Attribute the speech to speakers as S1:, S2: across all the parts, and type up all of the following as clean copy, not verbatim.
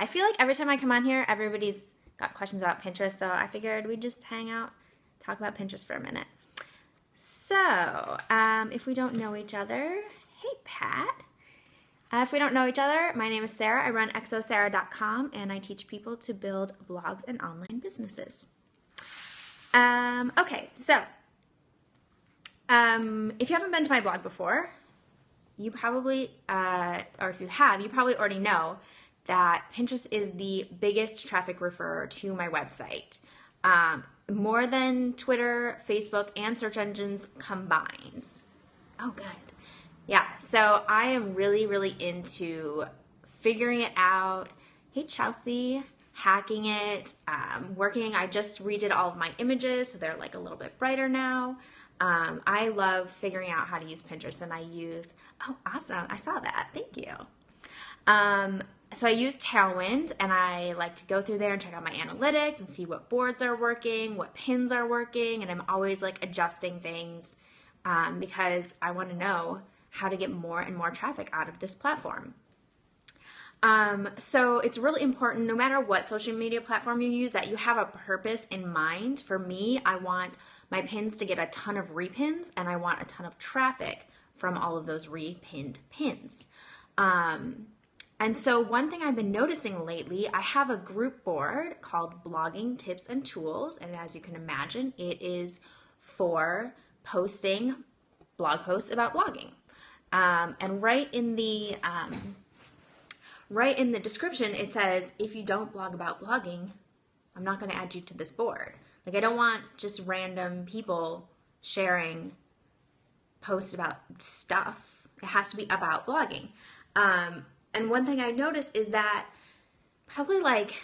S1: I feel like every time I come on here, everybody's got questions about Pinterest, so I figured we'd just hang out, talk about Pinterest for a minute. So, if we don't know each other, hey Pat. If we don't know each other, my name is Sarah. I run exosarah.com and I teach people to build blogs and online businesses. Okay, so if you haven't been to my blog before, you probably, or if you have, you probably already know that Pinterest is the biggest traffic referrer to my website. More than Twitter, Facebook, and search engines combined. Oh, good. Yeah, so I am really, really into figuring it out. Hey, Chelsea, hacking it, working. I just redid all of my images, so they're like a little bit brighter now. I love figuring out how to use Pinterest, and I use, oh, awesome. I saw that. Thank you. So I use Tailwind, and I like to go through there and check out my analytics and see what boards are working, what pins are working, and I'm always like adjusting things because I want to know how to get more and more traffic out of this platform. So it's really important, no matter what social media platform you use, that you have a purpose in mind. For me, I want my pins to get a ton of repins, and I want a ton of traffic from all of those repinned pins. And so one thing I've been noticing lately, I have a group board called Blogging Tips and Tools, and as you can imagine, it is for posting blog posts about blogging. And right in the description, it says, if you don't blog about blogging, I'm not going to add you to this board. Like, I don't want just random people sharing posts about stuff. It has to be about blogging. And one thing I noticed is that probably like,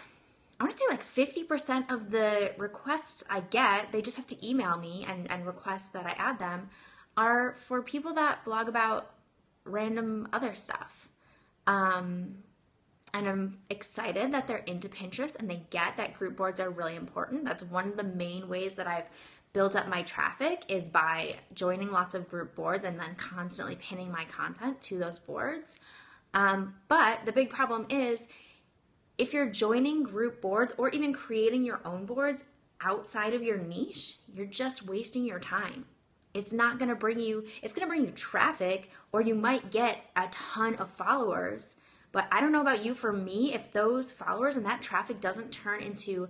S1: I want to say like 50% of the requests I get, they just have to email me and request that I add them, are for people that blog about random other stuff. And I'm excited that they're into Pinterest and they get that group boards are really important. That's one of the main ways that I've built up my traffic, is by joining lots of group boards and then constantly pinning my content to those boards. But the big problem is, if you're joining group boards or even creating your own boards outside of your niche, you're just wasting your time. It's not going to bring you, it's going to bring you traffic, or you might get a ton of followers. But I don't know about you, for me, if those followers and that traffic doesn't turn into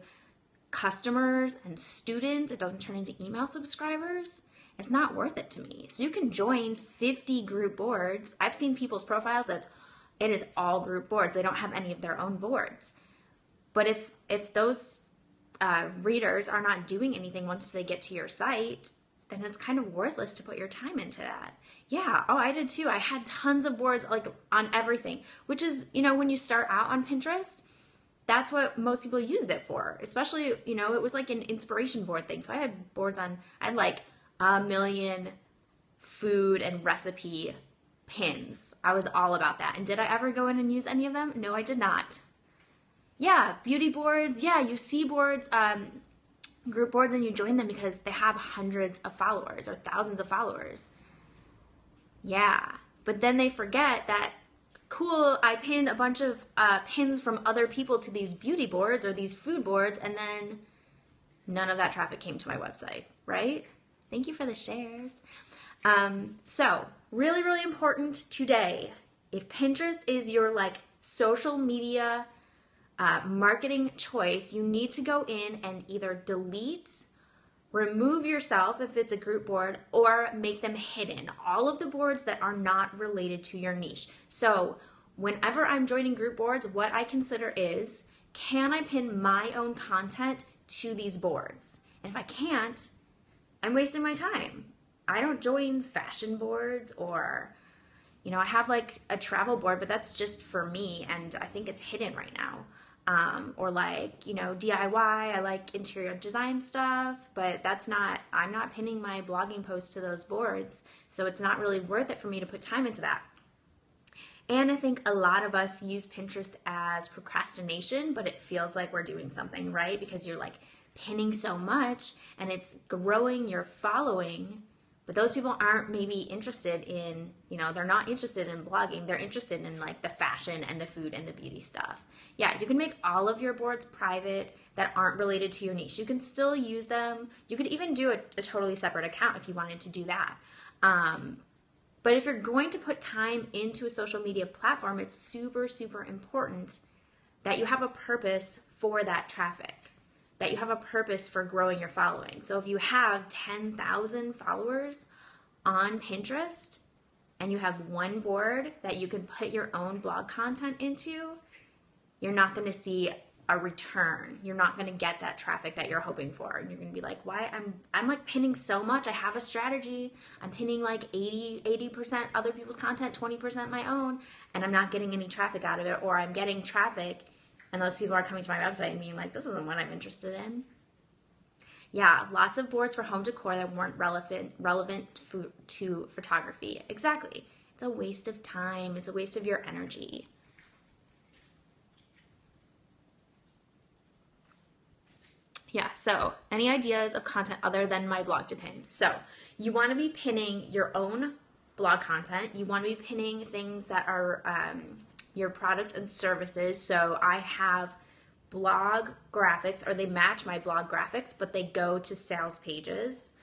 S1: customers and students, it doesn't turn into email subscribers, it's not worth it to me. So you can join 50 group boards. I've seen people's profiles that it is all group boards. They don't have any of their own boards. But if those readers are not doing anything once they get to your site, then it's kind of worthless to put your time into that. Yeah, oh, I did too. I had tons of boards like on everything, which is, when you start out on Pinterest, that's what most people used it for. Especially, it was like an inspiration board thing. So I had boards I had like 1 million food and recipe pins. I was all about that. And did I ever go in and use any of them? No, I did not. Yeah, beauty boards. Yeah, you see boards, group boards, and you join them because they have hundreds of followers or thousands of followers. Yeah, but then they forget that, cool, I pinned a bunch of pins from other people to these beauty boards or these food boards, and then none of that traffic came to my website, right? Thank you for the shares. So really, really important today. If Pinterest is your like social media marketing choice, you need to go in and either delete, remove yourself if it's a group board, or make them hidden. All of the boards that are not related to your niche. So whenever I'm joining group boards, what I consider is, can I pin my own content to these boards? And if I can't, I'm wasting my time. I don't join fashion boards, or, I have like a travel board, but that's just for me, and I think it's hidden right now. Or like, DIY, I like interior design stuff, but I'm not pinning my blogging posts to those boards, so it's not really worth it for me to put time into that. And I think a lot of us use Pinterest as procrastination, but it feels like we're doing something, right? Because you're like pinning so much and it's growing your following, But those people aren't maybe interested in, they're not interested in blogging. They're interested in like the fashion and the food and the beauty stuff. Yeah, you can make all of your boards private that aren't related to your niche. You can still use them. You could even do a totally separate account if you wanted to do that. But if you're going to put time into a social media platform, it's super, super important that you have a purpose for that traffic, that you have a purpose for growing your following. So if you have 10,000 followers on Pinterest and you have one board that you can put your own blog content into, you're not going to see a return. You're not going to get that traffic that you're hoping for. And you're going to be like, why? I'm like pinning so much. I have a strategy. I'm pinning like 80% other people's content, 20% my own, and I'm not getting any traffic out of it. Or I'm getting traffic and those people are coming to my website and being like, this isn't what I'm interested in. Yeah, lots of boards for home decor that weren't relevant to photography. Exactly. It's a waste of time. It's a waste of your energy. Yeah, so any ideas of content other than my blog to pin? So you want to be pinning your own blog content. You want to be pinning things that are your products and services. So I have blog graphics, or they match my blog graphics, but they go to sales pages,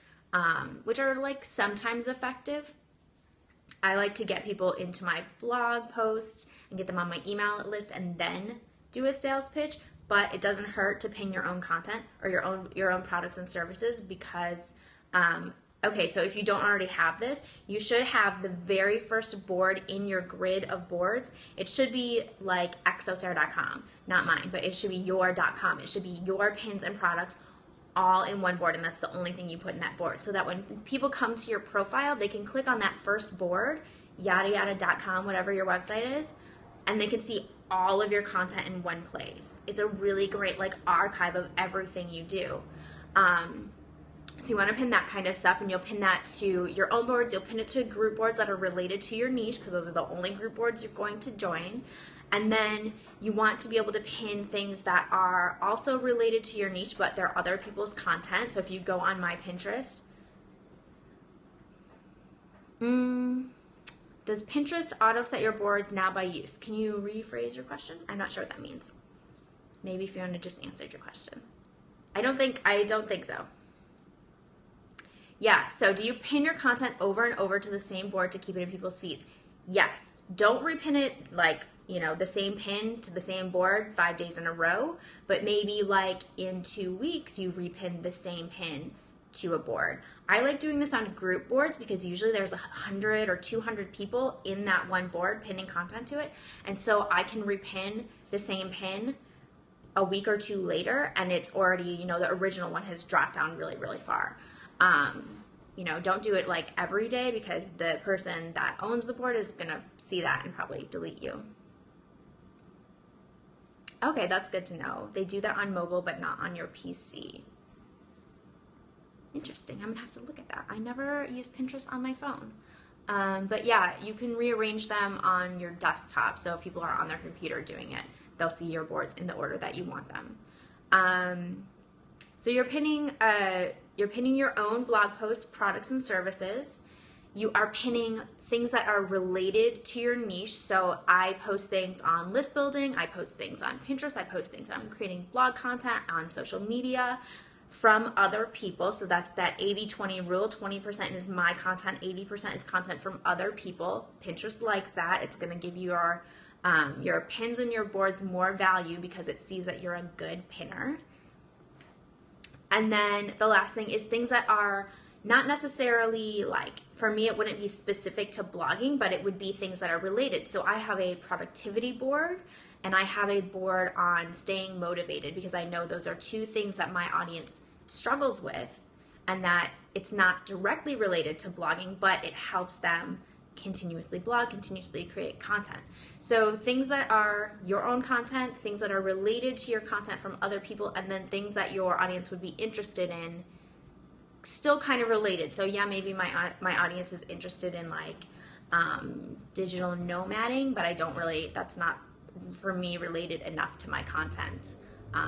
S1: which are like sometimes effective. I like to get people into my blog posts and get them on my email list and then do a sales pitch. But it doesn't hurt to pin your own content or your own products and services because, okay, so if you don't already have this, you should have the very first board in your grid of boards. It should be like exosarah.com, not mine, but it should be your.com. It should be your pins and products all in one board, and that's the only thing you put in that board. So that when people come to your profile, they can click on that first board, yada yada.com, whatever your website is, and they can see all of your content in one place. It's a really great like archive of everything you do. So you want to pin that kind of stuff, and you'll pin that to your own boards. You'll pin it to group boards that are related to your niche because those are the only group boards you're going to join. And then you want to be able to pin things that are also related to your niche, but they're other people's content. So if you go on my Pinterest, does Pinterest auto set your boards now by use? Can you rephrase your question? I'm not sure what that means. Maybe Fiona just answered your question. I don't think so. Yeah, so do you pin your content over and over to the same board to keep it in people's feeds? Yes. Don't repin it like, the same pin to the same board 5 days in a row, but maybe like in 2 weeks you repin the same pin to a board. I like doing this on group boards because usually there's 100 or 200 people in that one board pinning content to it, and so I can repin the same pin a week or two later and it's already, the original one has dropped down really, really far. Don't do it like every day because the person that owns the board is gonna see that and probably delete you. Okay, that's good to know. They do that on mobile but not on your PC. Interesting. I'm gonna have to look at that. I never use Pinterest on my phone. But yeah, you can rearrange them on your desktop. So if people are on their computer doing it, they'll see your boards in the order that you want them. So you're pinning your own blog posts, products, and services. You are pinning things that are related to your niche. So I post things on list building. I post things on Pinterest. I post things on creating blog content on social media from other people. So that's that 80-20 rule. 20% is my content, 80% is content from other people. Pinterest likes that. It's going to give you your pins and your boards more value because it sees that you're a good pinner. And then the last thing is things that are not necessarily like, for me, it wouldn't be specific to blogging, but it would be things that are related. So I have a productivity board and I have a board on staying motivated because I know those are two things that my audience struggles with and that it's not directly related to blogging, but it helps them continuously blog, continuously create content. So things that are your own content, things that are related to your content from other people, and then things that your audience would be interested in, still kind of related. So yeah, maybe my audience is interested in like digital nomading, but that's not for me related enough to my content.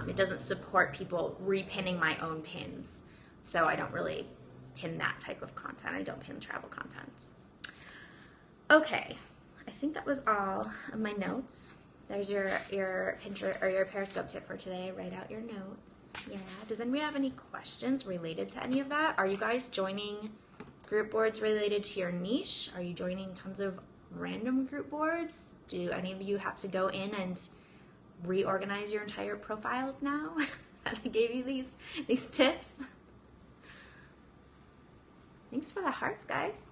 S1: It doesn't support people repinning my own pins. So I don't really pin that type of content. I don't pin travel content. Okay, I think that was all of my notes. There's your Pinterest or your Periscope tip for today. Write out your notes. Yeah. Does anybody have any questions related to any of that? Are you guys joining group boards related to your niche? Are you joining tons of random group boards? Do any of you have to go in and reorganize your entire profiles now? And I gave you these tips. Thanks for the hearts, guys.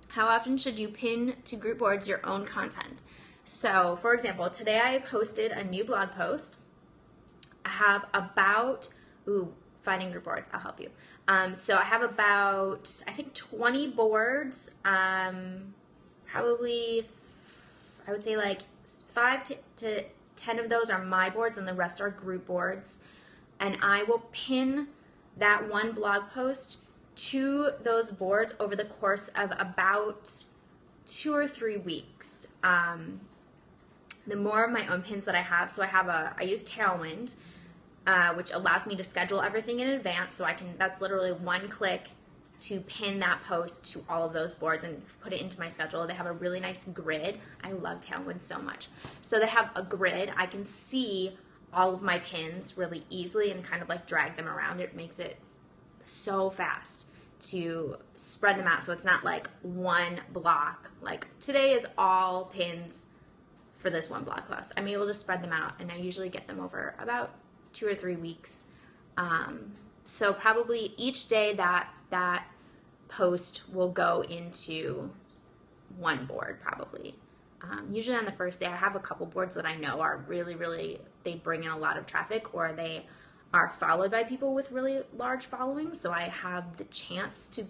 S1: How often should you pin to group boards your own content? So, for example, today I posted a new blog post. I have about, finding group boards, I'll help you. So I have about, I think 20 boards, probably, I would say like 5 to 10 of those are my boards and the rest are group boards. And I will pin that one blog post to those boards over the course of about 2 or 3 weeks. The more of my own pins that I have, so I use Tailwind, which allows me to schedule everything in advance, so that's literally one click to pin that post to all of those boards and put it into my schedule. They have a really nice grid. I love Tailwind so much. So they have a grid. I can see all of my pins really easily and kind of like drag them around. It makes it so fast to spread them out, so it's not like one block. Like today is all pins for this one blog post. I'm able to spread them out, and I usually get them over about 2 or 3 weeks. So probably each day that post will go into one board probably. Usually on the first day, I have a couple boards that I know are really, they bring in a lot of traffic, or they are followed by people with really large followings, so I have the chance to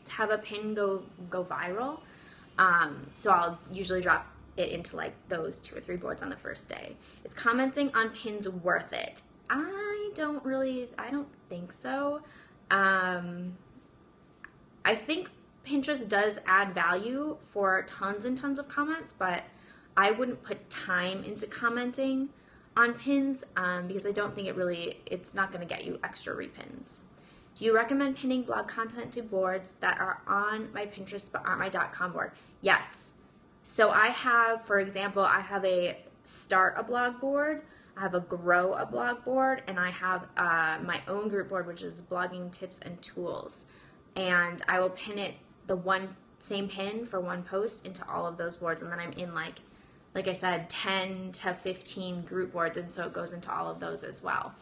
S1: have a pin go viral. So I'll usually drop it into like those 2 or 3 boards on the first day. Is commenting on pins worth it? I don't think so. I think Pinterest does add value for tons and tons of comments, but I wouldn't put time into commenting on pins because I don't think it's not going to get you extra repins. Do you recommend pinning blog content to boards that are on my Pinterest but aren't my .com board? Yes. So I have, for example, I have a start a blog board, I have a grow a blog board, and I have my own group board, which is blogging tips and tools. And I will pin it, the same pin for one post, into all of those boards, and then I'm in like I said, 10 to 15 group boards, and so it goes into all of those as well.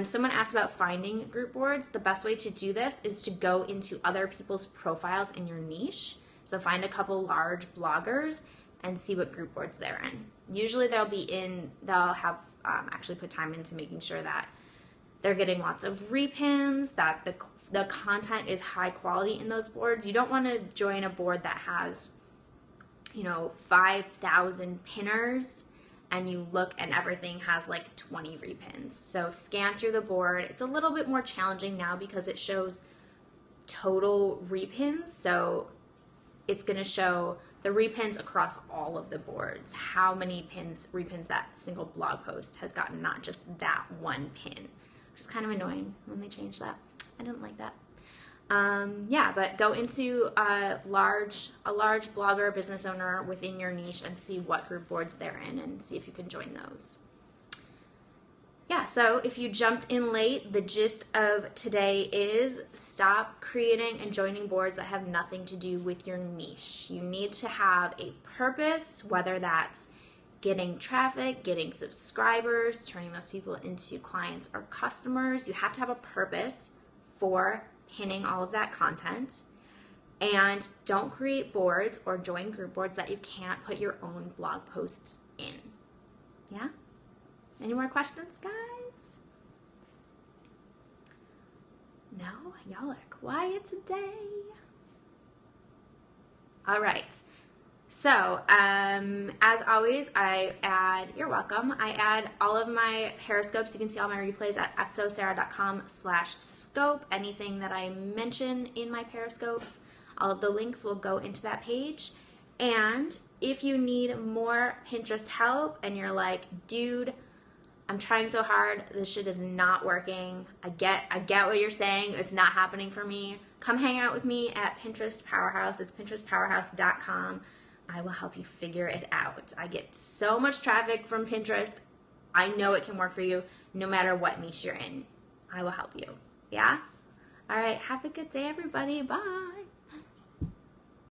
S1: Someone asked about finding group boards. The best way to do this is to go into other people's profiles in your niche. So find a couple large bloggers and see what group boards they're in. Usually they'll have actually put time into making sure that they're getting lots of repins, that the content is high quality in those boards. You don't want to join a board that has 5,000 pinners and you look and everything has like 20 repins. So scan through the board. It's a little bit more challenging now because it shows total repins. So it's going to show the repins across all of the boards, how many repins that single blog post has gotten, not just that one pin, which is kind of annoying when they changed that. I didn't like that. But go into a large blogger or business owner within your niche and see what group boards they're in and see if you can join those. Yeah, so if you jumped in late, the gist of today is stop creating and joining boards that have nothing to do with your niche. You need to have a purpose, whether that's getting traffic, getting subscribers, turning those people into clients or customers. You have to have a purpose for pinning all of that content, and don't create boards or join group boards that you can't put your own blog posts in. Yeah? Any more questions, guys? No? Y'all are quiet today. All right. So, as always, you're welcome. I add all of my Periscopes. You can see all my replays at exosarah.com/scope. Anything that I mention in my Periscopes, all of the links will go into that page. And if you need more Pinterest help and you're like, dude, I'm trying so hard. This shit is not working. I get what you're saying. It's not happening for me. Come hang out with me at Pinterest Powerhouse. It's pinterestpowerhouse.com. I will help you figure it out. I get so much traffic from Pinterest. I know it can work for you no matter what niche you're in. I will help you. Yeah? All right. Have a good day, everybody. Bye.